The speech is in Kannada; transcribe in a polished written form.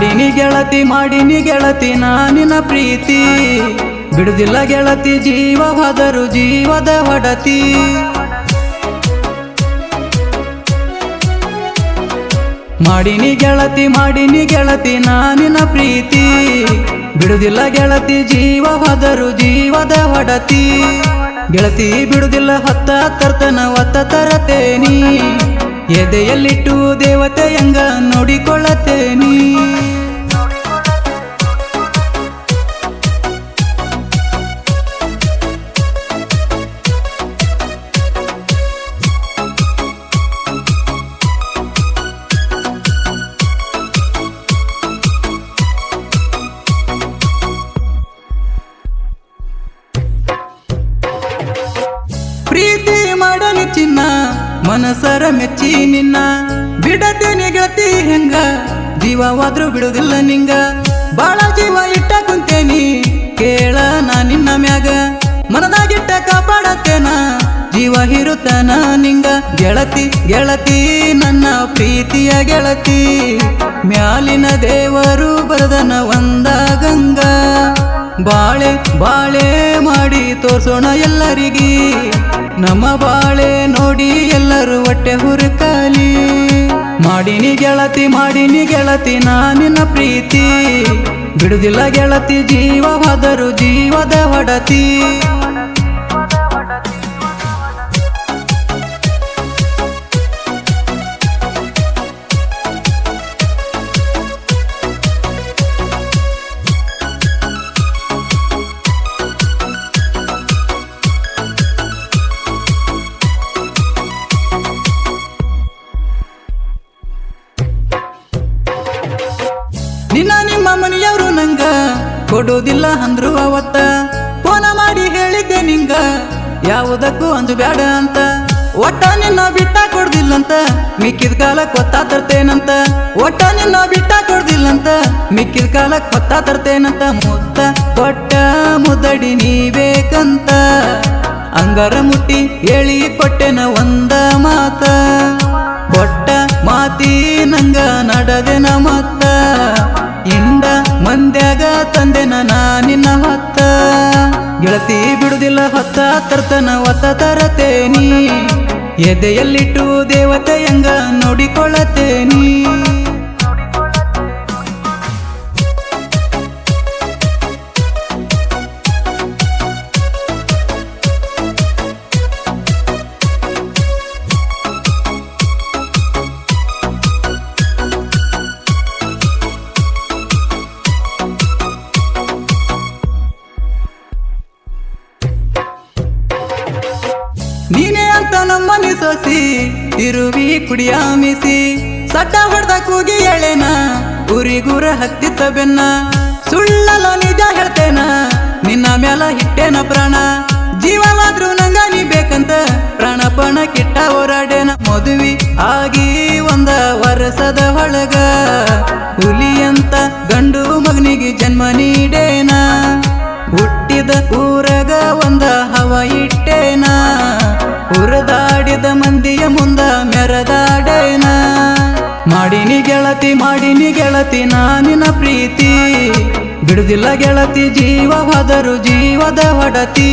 ಮಾಡಿನಿ ಗೆಳತಿ ನಾನಿನ ಪ್ರೀತಿ ಬಿಡುದಿಲ್ಲ ಗೆಳತಿ ಜೀವ ಹೋದರು ಜೀವದ ಒಡತಿ ಮಾಡಿನಿ ಗೆಳತಿ ನಾನಿನ ಪ್ರೀತಿ ಬಿಡುದಿಲ್ಲ ಗೆಳತಿ ಜೀವ ಹೋದರು ಜೀವದ ಒಡತಿ ಗೆಳತಿ ಬಿಡುದಿಲ್ಲ ಹೊತ್ತ ತರ್ತನ ಒತ್ತ ತರತೇನಿ ಎದೆಯಲ್ಲಿಟ್ಟು ದೇವತೆಯಂಗ ನೋಡಿಕೊಳ್ಳತೇನಿ ಪ್ರೀತಿ ಮಾಡನಿ ಚಿನ್ನ ಮನಸರ ಮೆಚ್ಚಿ ನಿನ್ನ ಬಿಡತೇನೆ ಗೆಳತಿ ಹೆಂಗ ಜೀವವಾದ್ರೂ ಬಿಡುದಿಲ್ಲ ನಿಂಗ ಬಾಳ ಜೀವ ಇಟ್ಟ ಕುಂತೇನಿ ಕೇಳ ನಾ ನಿನ್ನ ಮ್ಯಾಗ ಮನದಾಗಿಟ್ಟ ಕಾಪಾಡತ್ತೇನ ಜೀವ ಹಿರುತ್ತನ ನಿಂಗ ಗೆಳತಿ ನನ್ನ ಪ್ರೀತಿಯ ಗೆಳತಿ ಮ್ಯಾಲಿನ ದೇವರು ಬರದನ ಒಂದ ಗಂಗಾ ಬಾಳೆ ಮಾಡಿ ತೋರ್ಸೋಣ ಎಲ್ಲರಿಗಿ ನಮ್ಮ ಬಾಳೆ ನೋಡಿ ಎಲ್ಲರೂ ಹೊಟ್ಟೆ ಹುರುಕಲಿ ಮಾಡಿನಿ ಗೆಳತಿ ನಾನಿನ ಪ್ರೀತಿ ಬಿಡುದಿಲ್ಲ ಗೆಳತಿ ಜೀವ ಹೋದರು ಜೀವದ ಒಡತಿ ನಿಮ್ಮ ಮನೆಯವರು ನಂಗ ಕೊಡೋದಿಲ್ಲ ಅಂದ್ರು ಅವತ್ತ ಫೋನ ಮಾಡಿ ಹೇಳಿದ್ದೆ ನಿಂಗ ಯಾವುದಕ್ಕೂ ಅಂಜಬೇಡ ಅಂತ ಒಟ್ಟ ನಿನ್ನ ಬಿಟ್ಟ ಕೊಡ್ದಿಲ್ಲಂತ ಮಿಕ್ಕಿದ ಕಾಲಕ್ಕೆ ಹೊತ್ತ ತರ್ತೇನಂತ ಒಟ್ಟ ನಿನ್ನ ಬಿಟ್ಟ ಕೊಡ್ದಿಲ್ಲಂತ ಮಿಕ್ಕಿದ ಕಾಲಕ್ಕೆ ಹೊತ್ತ ತರ್ತೇನಂತ ಮುತ್ತ ಕೊಟ್ಟ ಮುದ್ದಡಿ ನೀ ಬೇಕಂತ ಅಂಗಾರ ಮುಟ್ಟಿ ಹೇಳಿ ಕೊಟ್ಟೆನ ಒಂದ ಮಾತ ಕೊಟ್ಟ ಮಾತಿ ನಂಗ ನಡದೆನ ಮತ್ತ ಇಂದ ಮಂದ್ಯಾಗ ತಂದೆನ ನಿನ್ನ ಹೊತ್ತ ಗೆಳತಿ ಬಿಡುದಿಲ್ಲ ಹೊತ್ತ ತರ್ತನ ಒತ್ತ ತರತೇನಿ ಎದೆಯಲ್ಲಿಟ್ಟು ದೇವತೆಯಂಗ ನೋಡಿಕೊಳ್ಳತೇನಿ ನೀನೇ ಅಂತ ನಮ್ಮನಿ ಸೋಸಿ ತಿರುವಿ ಕುಡಿಯ ಮಿಸಿ ಸಟ್ಟ ಹೊಡೆದ ಕೂಗಿ ಎಳೆನ ಊರಿಗೂರ ಹತ್ತಿತ್ತ ಬೆನ್ನ ಸುಳ್ಳಲ್ಲ ನಿಜ ಹೇಳ್ತೇನ ನಿನ್ನ ಮ್ಯಾಲ ಹಿಟ್ಟೇನ ಪ್ರಾಣ ಜೀವವಾದ್ರೂ ನಂಗ ನೀ ಬೇಕಂತ ಪ್ರಾಣ ಪಣ ಕಿಟ್ಟ ಹೋರಾಡೇನ ಮದುವೆ ಆಗಿ ಒಂದ ವರ್ಷದ ಒಳಗ ಹುಲಿಯಂತ ಗಂಡು ಮಗನಿಗೆ ಜನ್ಮ ನೀಡೇನ ಹುಟ್ಟಿದ ಊರಗ ಒಂದ ಹವ ಇಟ್ಟೇನ ಹುರದಾಡಿದ ಮಂದಿಯ ಮುಂದ ಮೆರದಾಡೇನ ಮಾಡಿನಿ ಗೆಳತಿ ನಾನಿನ ಪ್ರೀತಿ ಬಿಡುದಿಲ್ಲ ಗೆಳತಿ ಜೀವ ಹೋದರು ಜೀವದ ಒಡತಿ